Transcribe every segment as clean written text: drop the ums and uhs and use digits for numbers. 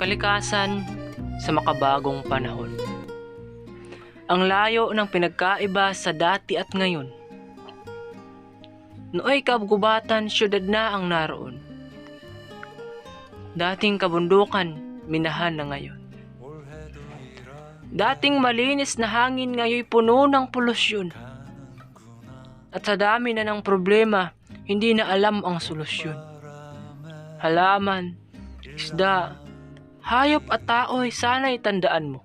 Kalikasan sa makabagong panahon. Ang layo ng pinagkaiba sa dati at ngayon. Nooy kabgubatan, syudad na ang naroon. Dating kabundukan, minahan na ngayon. Dating malinis na hangin, ngayon puno ng polusyon. At sa dami na ng problema, hindi na alam ang solusyon. Halaman, isda, hayop at tao'y sana'y tandaan mo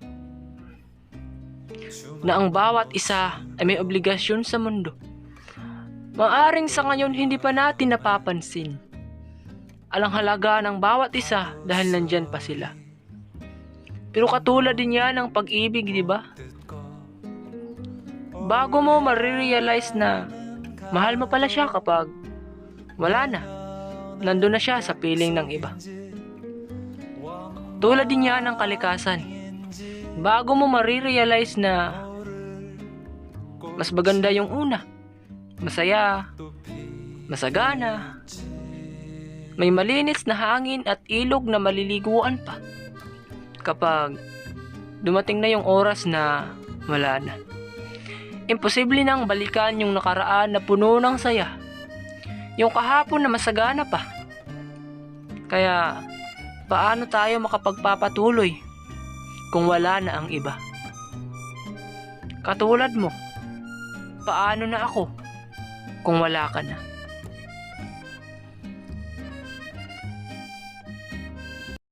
na ang bawat isa ay may obligasyon sa mundo. Maaring sa ngayon hindi pa natin napapansin alang halaga ng bawat isa dahil nandyan pa sila. Pero katulad din yan ng pag-ibig, di ba? Bago mo marirealize na mahal mo pala siya kapag wala na, nandun na siya sa piling ng iba. Tulad din yan ng kalikasan. Bago mo marirealize na mas maganda yung una, masaya, masagana, may malinis na hangin at ilog na maliliguan pa, kapag dumating na yung oras na wala na. Imposible nang balikan yung nakaraan na puno ng saya, yung kahapon na masagana pa. Kaya paano tayo makapagpapatuloy kung wala na ang iba? Katulad mo, paano na ako kung wala ka na?